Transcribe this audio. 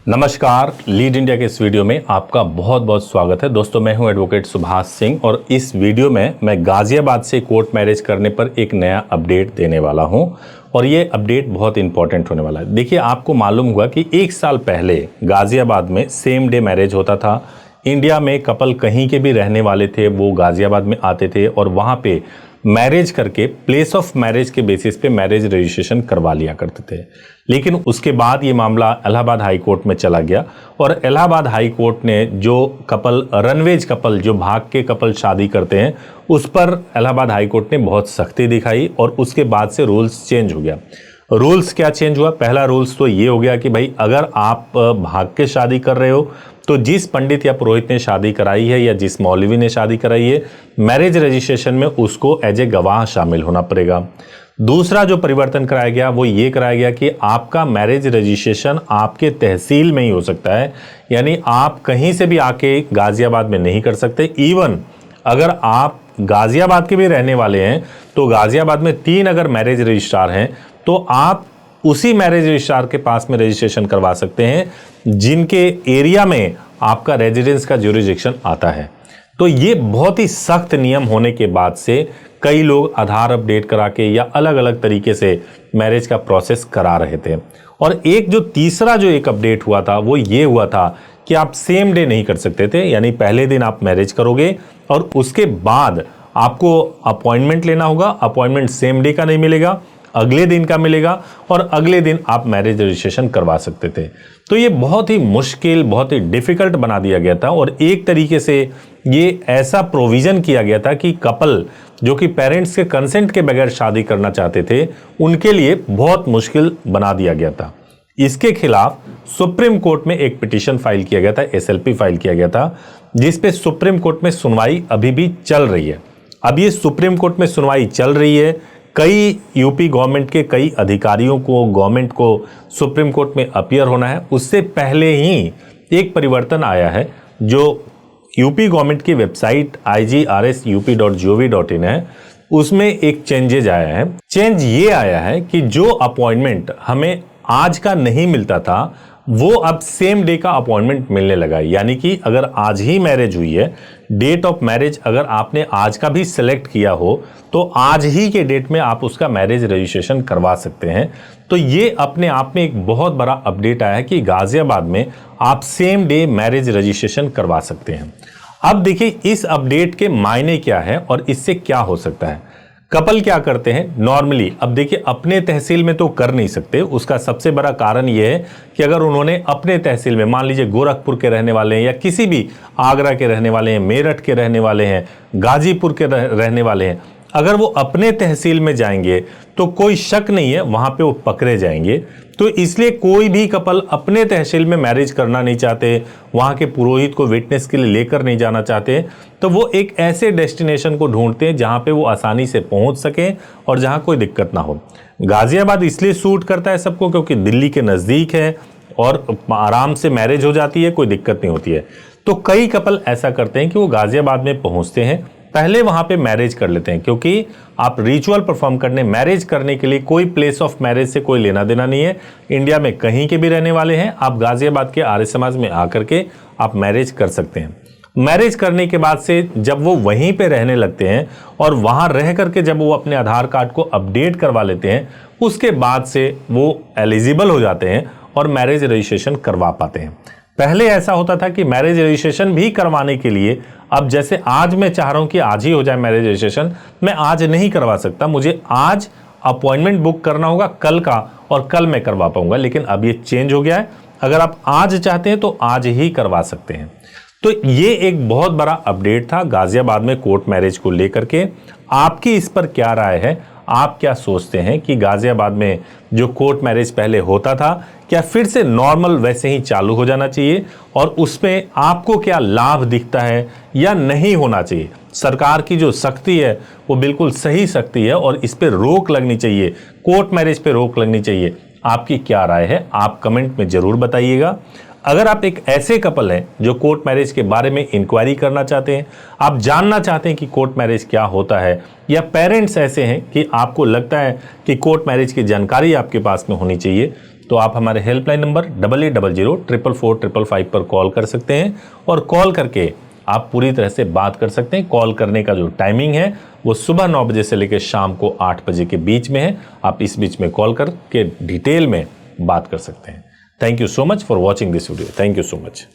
नमस्कार, lead India के इस वीडियो में आपका बहुत बहुत स्वागत है। दोस्तों, मैं हूं एडवोकेट सुभाष सिंह और इस वीडियो में मैं गाजियाबाद से कोर्ट मैरिज करने पर एक नया अपडेट देने वाला हूं और ये अपडेट बहुत इंपॉर्टेंट होने वाला है। देखिए, आपको मालूम होगा कि एक साल पहले गाजियाबाद में सेम डे मैरिज होता था। इंडिया में कपल कहीं के भी रहने वाले थे, वो गाजियाबाद में आते थे और वहाँ पे मैरिज करके प्लेस ऑफ मैरिज के बेसिस पे मैरिज रजिस्ट्रेशन करवा लिया करते थे। लेकिन उसके बाद ये मामला इलाहाबाद हाई कोर्ट में चला गया और इलाहाबाद हाई कोर्ट ने जो कपल रनवेज कपल जो भाग के कपल शादी करते हैं उस पर इलाहाबाद हाई कोर्ट ने बहुत सख्ती दिखाई और उसके बाद से रूल्स चेंज हो गया। रूल्स क्या चेंज हुआ? पहला रूल्स तो ये हो गया कि भाई अगर आप भाग के शादी कर रहे हो तो जिस पंडित या पुरोहित ने शादी कराई है या जिस मौलवी ने शादी कराई है, मैरिज रजिस्ट्रेशन में उसको एज ए गवाह शामिल होना पड़ेगा। दूसरा जो परिवर्तन कराया गया वो ये कराया गया कि आपका मैरिज रजिस्ट्रेशन आपके तहसील में ही हो सकता है, यानी आप कहीं से भी आके गाजियाबाद में नहीं कर सकते। इवन अगर आप गाजियाबाद के भी रहने वाले हैं तो गाजियाबाद में 3 अगर मैरिज रजिस्ट्रार हैं तो आप उसी मैरिज रजिस्ट्रार के पास में रजिस्ट्रेशन करवा सकते हैं जिनके एरिया में आपका रेजिडेंस का ज्यूरिसडिक्शन आता है। तो ये बहुत ही सख्त नियम होने के बाद से कई लोग आधार अपडेट करा के या अलग अलग तरीके से मैरिज का प्रोसेस करा रहे थे। और एक जो तीसरा जो एक अपडेट हुआ था वो ये हुआ था कि आप सेम डे नहीं कर सकते थे, यानी पहले दिन आप मैरिज करोगे और उसके बाद आपको अपॉइंटमेंट लेना होगा। अपॉइंटमेंट सेम डे का नहीं मिलेगा, अगले दिन का मिलेगा और अगले दिन आप मैरिज रजिस्ट्रेशन करवा सकते थे। तो ये बहुत ही मुश्किल, बहुत ही डिफिकल्ट बना दिया गया था और एक तरीके से ये ऐसा प्रोविजन किया गया था कि कपल जो कि पेरेंट्स के कंसेंट के बगैर शादी करना चाहते थे उनके लिए बहुत मुश्किल बना दिया गया था। इसके खिलाफ सुप्रीम कोर्ट में एक पिटीशन फाइल किया गया था, SLP फाइल किया गया था, जिसपे सुप्रीम कोर्ट में सुनवाई अभी भी चल रही है। अब ये सुप्रीम कोर्ट में सुनवाई चल रही है। कई यूपी गवर्नमेंट के कई अधिकारियों को, गवर्नमेंट को सुप्रीम कोर्ट में अपीयर होना है। उससे पहले ही एक परिवर्तन आया है जो यूपी गवर्नमेंट की वेबसाइट igrsUP.gov.in है, उसमें एक चेंजेज आया है। चेंज ये आया है कि जो अपॉइंटमेंट हमें आज का नहीं मिलता था वो अब सेम डे का अपॉइंटमेंट मिलने लगा है। यानी कि अगर आज ही मैरिज हुई है, डेट ऑफ मैरिज अगर आपने आज का भी सिलेक्ट किया हो तो आज ही के डेट में आप उसका मैरिज रजिस्ट्रेशन करवा सकते हैं। तो ये अपने आप में एक बहुत बड़ा अपडेट आया है कि गाजियाबाद में आप सेम डे मैरिज रजिस्ट्रेशन करवा सकते हैं। अब देखिए इस अपडेट के मायने क्या है और इससे क्या हो सकता है। कपल क्या करते हैं नॉर्मली, अब देखिए अपने तहसील में तो कर नहीं सकते। उसका सबसे बड़ा कारण यह है कि अगर उन्होंने अपने तहसील में, मान लीजिए गोरखपुर के रहने वाले हैं या किसी भी आगरा के रहने वाले हैं, मेरठ के रहने वाले हैं, गाजीपुर के रहने वाले हैं, अगर वो अपने तहसील में जाएंगे तो कोई शक नहीं है वहां पे वो पकड़े जाएंगे। तो इसलिए कोई भी कपल अपने तहसील में मैरिज करना नहीं चाहते, वहां के पुरोहित को विटनेस के लिए लेकर नहीं जाना चाहते, तो वो एक ऐसे डेस्टिनेशन को ढूंढते हैं जहां पे वो आसानी से पहुंच सकें और जहां कोई दिक्कत ना हो। गाजियाबाद इसलिए सूट करता है सबको क्योंकि दिल्ली के नज़दीक है और आराम से मैरिज हो जाती है, कोई दिक्कत नहीं होती है। तो कई कपल ऐसा करते हैं कि वो गाजियाबाद में पहुंचते हैं, पहले वहां पे मैरिज कर लेते हैं, क्योंकि आप रिचुअल परफॉर्म करने, मैरिज करने के लिए कोई प्लेस ऑफ मैरिज से कोई लेना देना नहीं है। इंडिया में कहीं के भी रहने वाले हैं, आप गाजियाबाद के आर्य समाज में आकर के आप मैरिज कर सकते हैं। मैरिज करने के बाद से जब वो वहीं पे रहने लगते हैं और वहां रह करके जब वो अपने आधार कार्ड को अपडेट करवा लेते हैं, उसके बाद से वो एलिजिबल हो जाते हैं और मैरिज रजिस्ट्रेशन करवा पाते हैं। पहले ऐसा होता था कि मैरिज रजिस्ट्रेशन भी करवाने के लिए, अब जैसे आज मैं चाह रहा हूं कि आज ही हो जाए मैरिज रजिस्ट्रेशन, मैं आज नहीं करवा सकता, मुझे आज अपॉइंटमेंट बुक करना होगा कल का और कल मैं करवा पाऊंगा। लेकिन अब ये चेंज हो गया है, अगर आप आज चाहते हैं तो आज ही करवा सकते हैं। तो ये एक बहुत बड़ा अपडेट था गाजियाबाद में कोर्ट मैरिज को लेकर के। आपकी इस पर क्या राय है? आप क्या सोचते हैं कि गाजियाबाद में जो कोर्ट मैरिज पहले होता था क्या फिर से नॉर्मल वैसे ही चालू हो जाना चाहिए और उसमें आपको क्या लाभ दिखता है या नहीं होना चाहिए? सरकार की जो सख्ती है वो बिल्कुल सही सख्ती है और इस पे रोक लगनी चाहिए, कोर्ट मैरिज पे रोक लगनी चाहिए। आपकी क्या राय है? आप कमेंट में जरूर बताइएगा। अगर आप एक ऐसे कपल हैं जो कोर्ट मैरिज के बारे में इंक्वायरी करना चाहते हैं, आप जानना चाहते हैं कि कोर्ट मैरिज क्या होता है, या पेरेंट्स ऐसे हैं कि आपको लगता है कि कोर्ट मैरिज की जानकारी आपके पास में होनी चाहिए, तो आप हमारे हेल्पलाइन नंबर 8800444555 पर कॉल कर सकते हैं और कॉल करके आप पूरी तरह से बात कर सकते हैं। कॉल करने का जो टाइमिंग है वो सुबह 9 बजे से लेकर शाम को 8 बजे के बीच में है। आप इस बीच में कॉल करके डिटेल में बात कर सकते हैं। Thank you so much for watching this video. Thank you so much.